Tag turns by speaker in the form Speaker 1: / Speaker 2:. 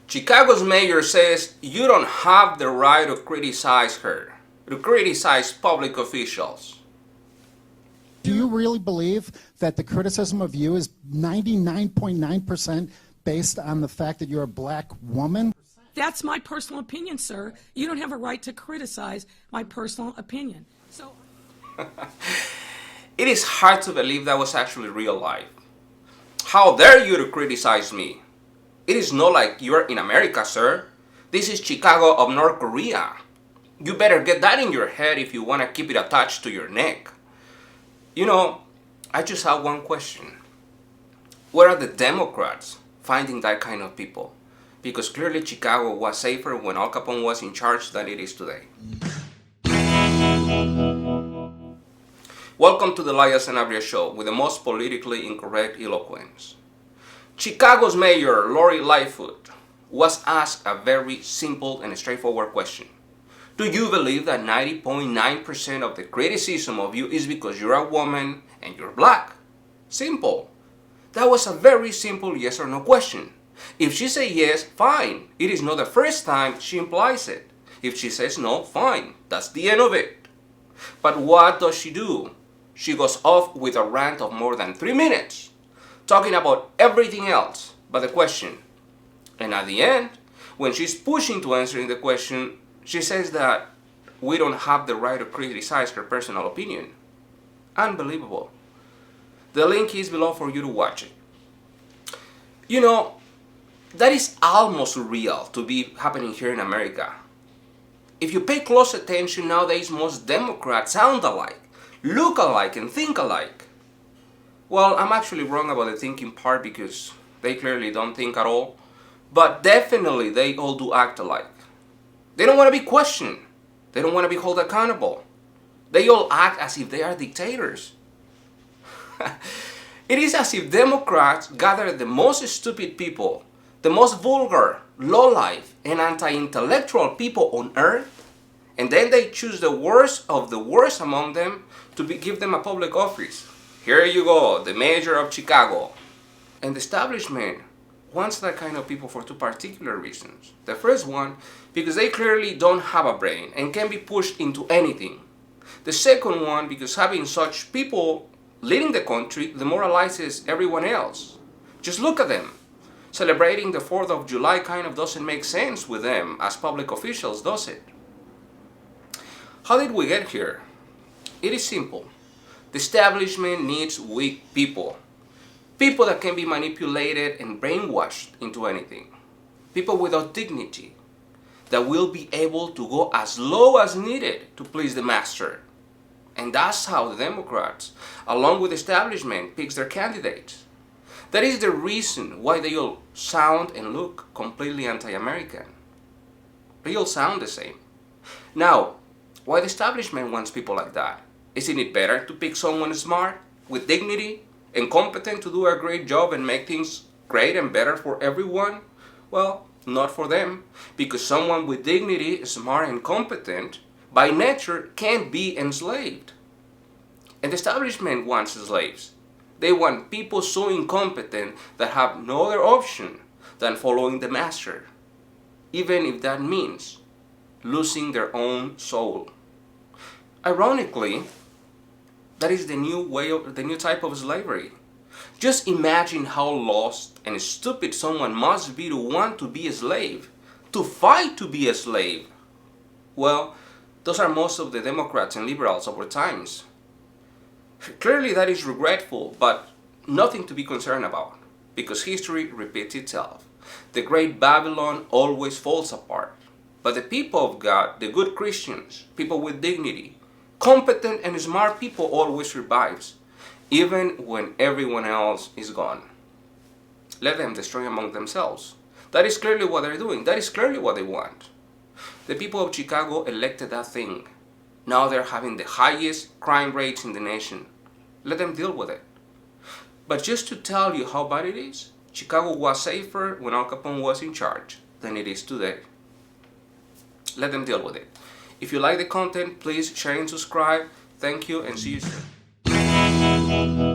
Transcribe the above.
Speaker 1: Chicago's mayor says you don't have the right to criticize her, to criticize public officials.
Speaker 2: Do you really believe that the criticism of you is 99.9% based on the fact that you're a black woman?
Speaker 3: That's my personal opinion, sir. You don't have a right to criticize my personal opinion. So,
Speaker 1: It is hard to believe that was actually real life. How dare you to criticize me? It is not like you're in America, sir. This is Chicago of North Korea. You better get that in your head if you want to keep it attached to your neck. You know, I just have one question. Where are the Democrats finding that kind of people? Because clearly Chicago was safer when Al Capone was in charge than it is today. Welcome to the Laya Sanabria Show with the most politically incorrect eloquence. Chicago's mayor, Lori Lightfoot, was asked a very simple and straightforward question. Do you believe that 90.9% of the criticism of you is because you're a woman and you're black? Simple. That was a very simple yes or no question. If she says yes, fine. It is not the first time she implies it. If she says no, fine. That's the end of it. But what does she do? She goes off with a rant of more than 3 minutes, talking about everything else but the question. And at the end, when she's pushing to answering the question, she says that we don't have the right to criticize her personal opinion. Unbelievable. The link is below for you to watch it. You know, that is almost real to be happening here in America. If you pay close attention, nowadays most Democrats sound alike, look alike, and think alike. Well, I'm actually wrong about the thinking part because they clearly don't think at all. But definitely they all do act alike. They don't want to be questioned. They don't want to be held accountable. They all act as if they are dictators. It is as if Democrats gather the most stupid people, the most vulgar, lowlife, and anti-intellectual people on earth, and then they choose the worst of the worst among them to give them a public office. Here you go, the mayor of Chicago. And the establishment wants that kind of people for two particular reasons. The first one, because they clearly don't have a brain and can be pushed into anything. The second one, because having such people leading the country demoralizes everyone else. Just look at them. Celebrating the 4th of July kind of doesn't make sense with them as public officials, does it? How did we get here? It is simple. The establishment needs weak people. People that can be manipulated and brainwashed into anything. People without dignity. That will be able to go as low as needed to please the master. And that's how the Democrats, along with the establishment, picks their candidates. That is the reason why they all sound and look completely anti-American. They all sound the same. Now, why the establishment wants people like that? Isn't it better to pick someone smart, with dignity, and competent to do a great job and make things great and better for everyone? Well, not for them, because someone with dignity, smart, and competent, by nature, can't be enslaved. And the establishment wants slaves. They want people so incompetent that have no other option than following the master, even if that means losing their own soul. Ironically, that is the new type of slavery. Just imagine how lost and stupid someone must be to want to be a slave, to fight to be a slave. Well, those are most of the Democrats and liberals over times. Clearly that is regretful, but nothing to be concerned about, because history repeats itself. The great Babylon always falls apart, but the people of God, the good Christians, people with dignity, competent and smart people always survives, even when everyone else is gone. Let them destroy among themselves. That is clearly what they're doing. That is clearly what they want. The people of Chicago elected that thing. Now they're having the highest crime rates in the nation. Let them deal with it. But just to tell you how bad it is, Chicago was safer when Al Capone was in charge than it is today. Let them deal with it. If you like the content, please share and subscribe. Thank you and see you soon.